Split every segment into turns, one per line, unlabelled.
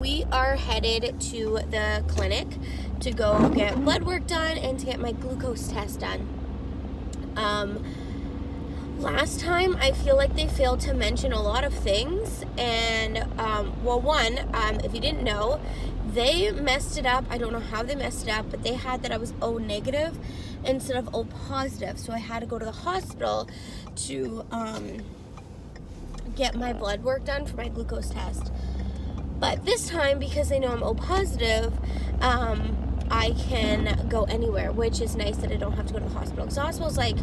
We are headed to the clinic to go get blood work done and to get my glucose test done. Last time I feel like they failed to mention a lot of things, and if you didn't know, they messed it up. I don't know how they messed it up, but they had that I was O negative instead of O positive, so I had to go to the hospital to get my blood work done for my glucose test. But this time, because they know I'm O positive, I can go anywhere, which is nice that I don't have to go to the hospital. Because the hospital's like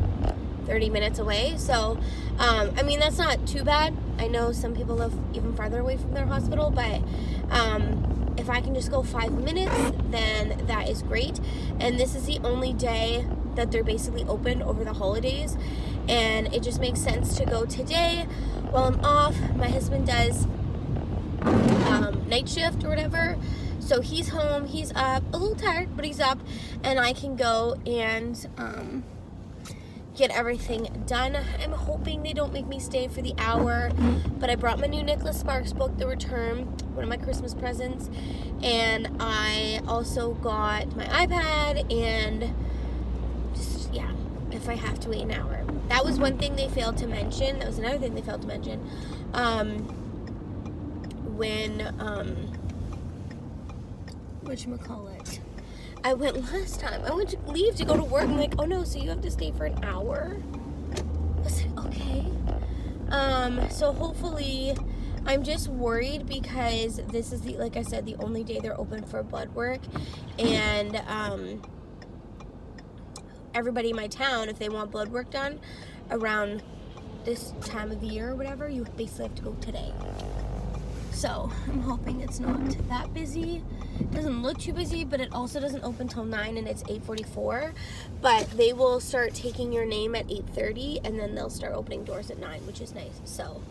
30 minutes away. So, that's not too bad. I know some people live even farther away from their hospital, but if I can just go 5 minutes, then that is great. And this is the only day that they're basically open over the holidays. And it just makes sense to go today while I'm off. My husband does night shift or whatever, so he's home, he's up, a little tired, but he's up, and I can go and get everything done. I'm hoping they don't make me stay for the hour, but I brought my new Nicholas Sparks book, The Return, one of my Christmas presents, and I also got my iPad, and just, yeah, if I have to wait an hour. That was one thing they failed to mention. That was another thing they failed to mention. Whatchamacallit, I went last time. I went to leave to go to work. I'm like, oh no, so you have to stay for an hour? I said, okay. So hopefully, I'm just worried because this is like I said, the only day they're open for blood work. And, everybody in my town, if they want blood work done around this time of the year or whatever, you basically have to go today. So I'm hoping it's not that busy. It doesn't look too busy, but it also doesn't open till 9 and it's 8:44. But they will start taking your name at 8:30 and then they'll start opening doors at 9, which is nice. So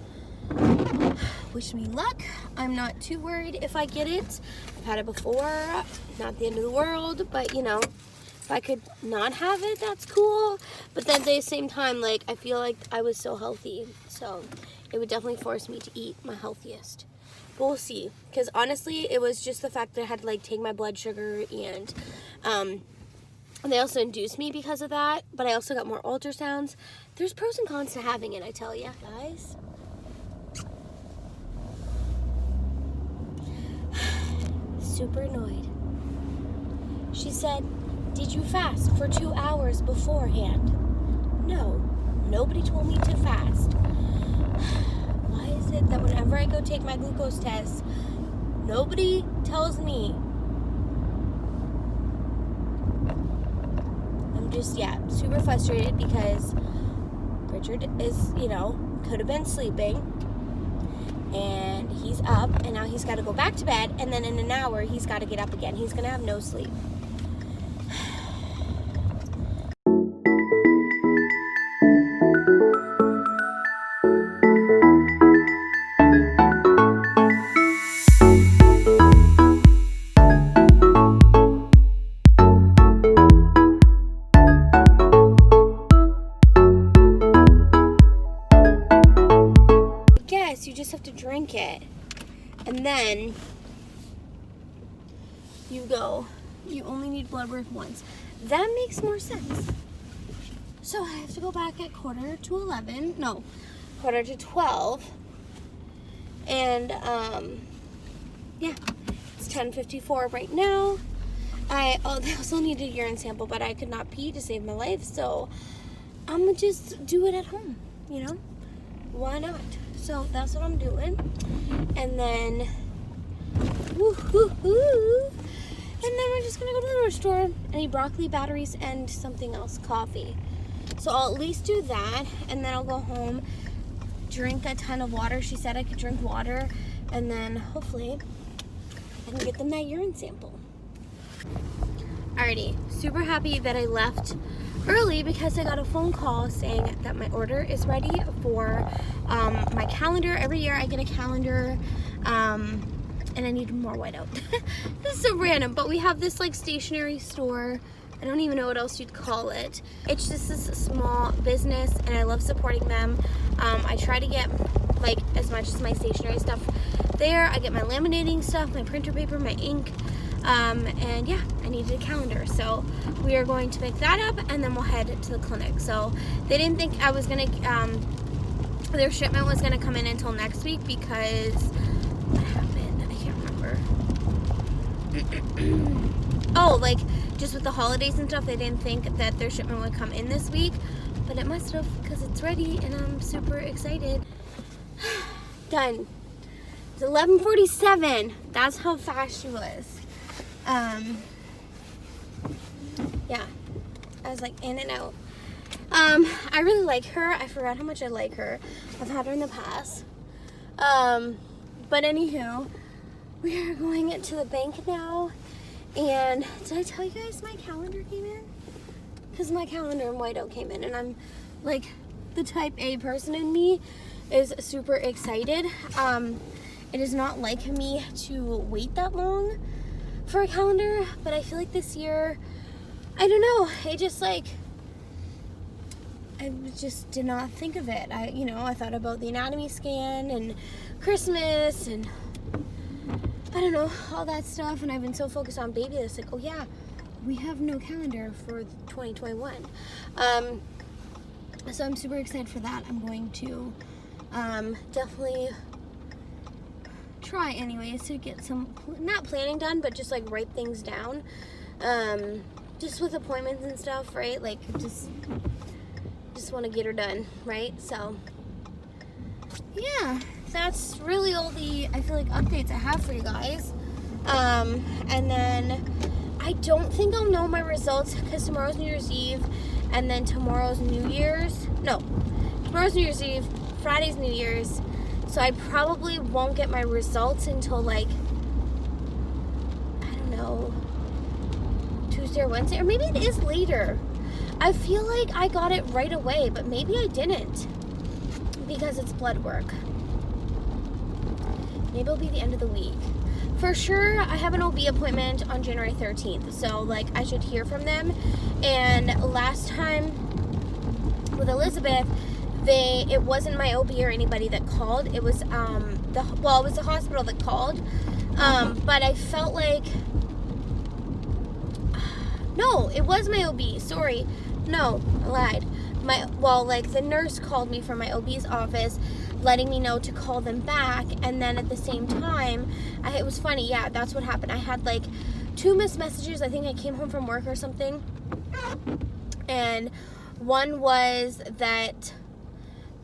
wish me luck. I'm not too worried if I get it. I've had it before. Not the end of the world, but if I could not have it, that's cool. But then at the same time, I feel like I was so healthy. So it would definitely force me to eat my healthiest. But we'll see. Because honestly, it was just the fact that I had to take my blood sugar, and they also induced me because of that. But I also got more ultrasounds. There's pros and cons to having it, I tell you, guys. Super annoyed. She said, did you fast for 2 hours beforehand? No, nobody told me to fast. Why is it that whenever I go take my glucose test, nobody tells me? I'm just, super frustrated because Richard is, could have been sleeping, and he's up, and now he's got to go back to bed, and then in an hour, he's got to get up again. He's going to have no sleep. You just have to drink it, and then you only need blood work once. That makes more sense. So I have to go back at 12, and it's 10:54 right now. They also need a urine sample, but I could not pee to save my life, so I'm gonna just do it at home, why not? So that's what I'm doing. And then, and then we're just gonna go to the grocery store and eat broccoli, batteries, and something else, coffee. So I'll at least do that, and then I'll go home, drink a ton of water. She said I could drink water, and then hopefully I can get them that urine sample. Alrighty, super happy that I left early because I got a phone call saying that my order is ready for my calendar. Every year I get a calendar, and I need more whiteout. This is so random, but we have this stationery store. I don't even know what else you'd call it. It's just this small business, and I love supporting them. I try to get as much as my stationery stuff there. I get my laminating stuff, my printer paper, my ink, and yeah, I needed a calendar. So we are going to pick that up, and then we'll head to the clinic. So they didn't think I was gonna, their shipment was gonna come in until next week because what happened? I can't remember. Oh, like just with the holidays and stuff, they didn't think that their shipment would come in this week, but it must have, because it's ready and I'm super excited. Done. It's 11:47. That's how fast she was. Yeah, I was like in and out. I really like her. I forgot how much I like her. I've had her in the past. But anywho, we are going to the bank now. And did I tell you guys my calendar came in? Because my calendar in White Oak came in, and I'm like, the type A person in me is super excited. It is not like me to wait that long for a calendar, but I feel like this year, I don't know, it just like, I just did not think of it. I thought about the anatomy scan and Christmas and I don't know, all that stuff, and I've been so focused on baby that's like, oh yeah, we have no calendar for 2021. So I'm super excited for that. I'm going to definitely try anyways to get some, not planning done, but just like write things down. Just with appointments and stuff, right? Like just want to get her done, right? So yeah, that's really all the, I feel like, updates I have for you guys. And then I don't think I'll know my results because tomorrow's New Year's Eve, and then tomorrow's New Year's. No, tomorrow's New Year's Eve, Friday's New Year's. So I probably won't get my results until like, I don't know, Tuesday or Wednesday, or maybe it is later. I feel like I got it right away, but maybe I didn't because it's blood work. Maybe it'll be the end of the week. For sure, I have an OB appointment on January 13th, so like I should hear from them. And last time with Elizabeth, it wasn't my OB or anybody that called. It was it was the hospital that called. But I felt like, no, it was my OB. Sorry, no, I lied. The nurse called me from my OB's office, letting me know to call them back, and then at the same time, it was funny, yeah, that's what happened. I had like 2 missed messages. I think I came home from work or something, and one was that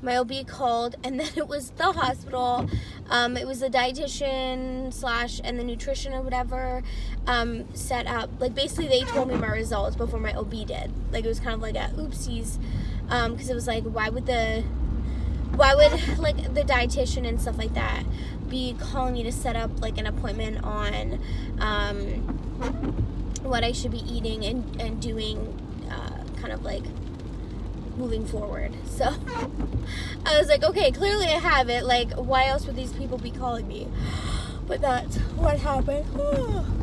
my OB called, and then it was the hospital. It was the dietitian / and the nutrition or whatever set up. Like basically they told me my results before my OB did. Like it was kind of like a oopsies, because it was like, why would like the dietitian and stuff like that be calling me to set up like an appointment on what I should be eating and doing, kind of like moving forward. So I was like, okay, clearly I have it. Like, why else would these people be calling me? But that's what happened.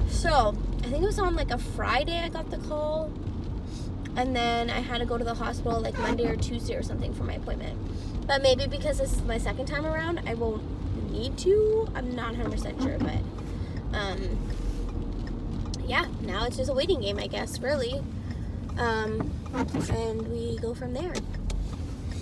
So I think it was on like a Friday I got the call, and then I had to go to the hospital like Monday or Tuesday or something for my appointment. But maybe because this is my second time around, I won't need to. I'm not 100% sure, but yeah, now it's just a waiting game, I guess, really. And we go from there.